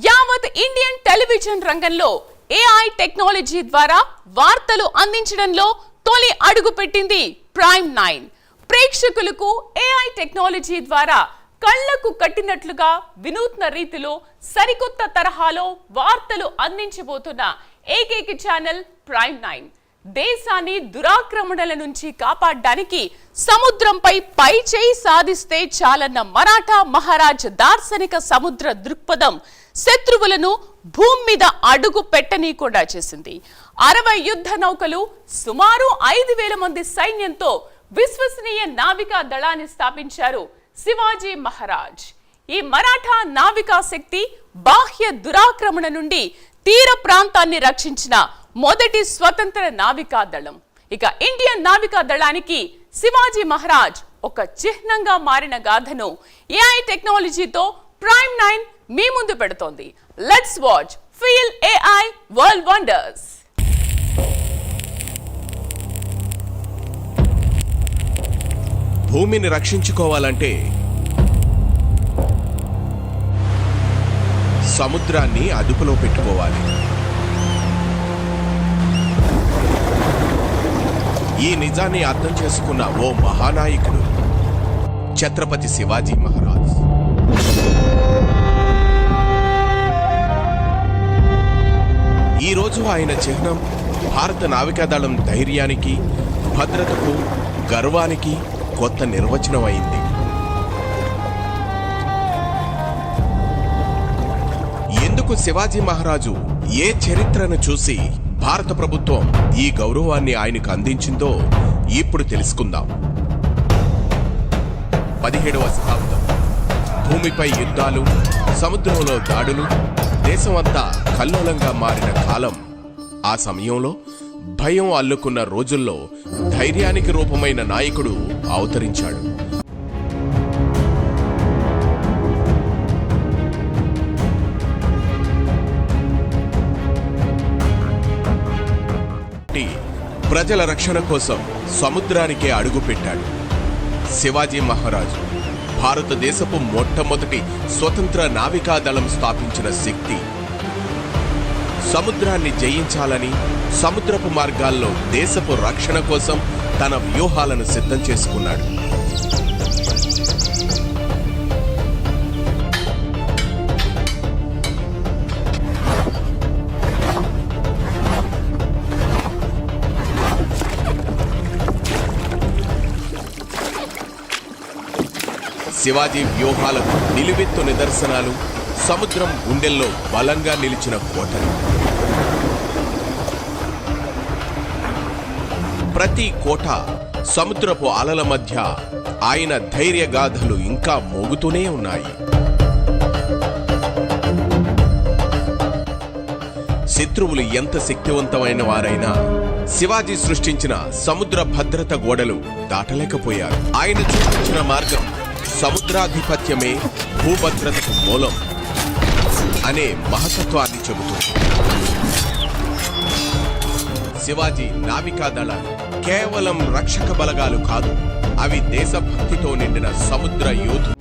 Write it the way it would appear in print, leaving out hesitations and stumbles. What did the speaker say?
యావత్ Indian television రంగంలో AI technology ద్వారా వార్తలు అందించడంలో తొలి అడుగు పెట్టింది ప్రైమ్ 9. ప్రేక్షకులకు ఏఐ టెక్నాలజీ ద్వారా కళ్లకు కట్టినట్లుగా వినూత్న రీతిలో సరికొత్త తరహాలో వార్తలు అందించబోతున్న ఏకైక ఛానల్ ప్రైమ్ 9. దేశాన్ని దురాక్రమణల నుంచి కాపాడడానికి సముద్రంపై పై చేయి సాధిస్తే చాలన్న మరాఠా మహారాజ్ దార్శనిక సముద్ర దృక్పథం శత్రువులను భూమి మీద అడుగు పెట్టనీయకుండా చేసింది. 60 యుద్ధ నౌకలు, సుమారు 5,000 మంది సైన్యంతో విశ్వసనీయ నావికా దళాన్ని స్థాపించారు శివాజీ మహారాజ్. ఈ మరాఠా నావికా శక్తి బాహ్య దురాక్రమణ నుండి తీర ప్రాంతాన్ని రక్షించిన మొదటి స్వతంత్ర నావికా దళం. ఇక ఇండియన్ నావికా దళానికి శివాజీ మహారాజ్ ఒక చిహ్నంగా మారిన గాథను ఏఐ టెక్నాలజీతో ప్రైమ్ 9 మీ ముందు పెడుతోంది. Let's watch feel AI world wonders. భూమిని రక్షించుకోవాలంటే సముద్రాన్ని అదుపులో పెట్టుకోవాలి. ఈ నిజాన్ని అర్థం చేసుకున్న ఓ మహానాయకుడు ఛత్రపతి శివాజీ మహారాజ్. ఈరోజు ఆయన చిహ్నం భారత నావికాదళం ధైర్యానికి, భద్రతకు, గర్వానికి కొత్త నిర్వచనం అయింది. ఎందుకు శివాజీ మహారాజు ఏ చరిత్రను చూసి భారత ప్రభుత్వం ఈ గౌరవాన్ని ఆయనకు అందించిందో ఇప్పుడు తెలుసుకుందాం. 17వ శతాబ్దం. భూమిపై యుద్ధాలు, సముద్రంలో దాడులు, దేశమంతా కల్లోలంగా మారిన కాలం. ఆ సమయంలో భయం అల్లుకున్న రోజుల్లో ధైర్యానికి రూపమైన నాయకుడు అవతరించాడు. ప్రజల రక్షణ కోసం సముద్రానికే అడుగుపెట్టాడు. శివాజీ మహారాజు భారతదేశపు మొట్టమొదటి స్వతంత్ర నావికాదళం స్థాపించిన శక్తి. సముద్రాన్ని జయించాలని సముద్రపు మార్గాల్లో దేశపు రక్షణ కోసం తన వ్యూహాలను సిద్ధం చేసుకున్నాడు. శివాజీ వ్యూహాలకు నిలువెత్తు నిదర్శనాలు సముద్రం గుండెల్లో బలంగా నిలిచిన కోటలు. ప్రతి కోట, సముద్రపు అలల మధ్య ఆయన ధైర్యగాథలు ఇంకా మోగుతూనే ఉన్నాయి. శత్రువులు ఎంత శక్తివంతమైన వారైనా శివాజీ సృష్టించిన సముద్ర భద్రత గోడలు దాటలేకపోయారు. ఆయన చూపించిన మార్గం సముద్రాధిపత్యమే భూభద్రతకు మూలం అనే మహతత్వాన్ని చెబుతుంది. శివాజీ నావికాదళాలు కేవలం రక్షక బలగాలు కాదు, అవి దేశభక్తితో నిండిన సముద్ర యోధులు.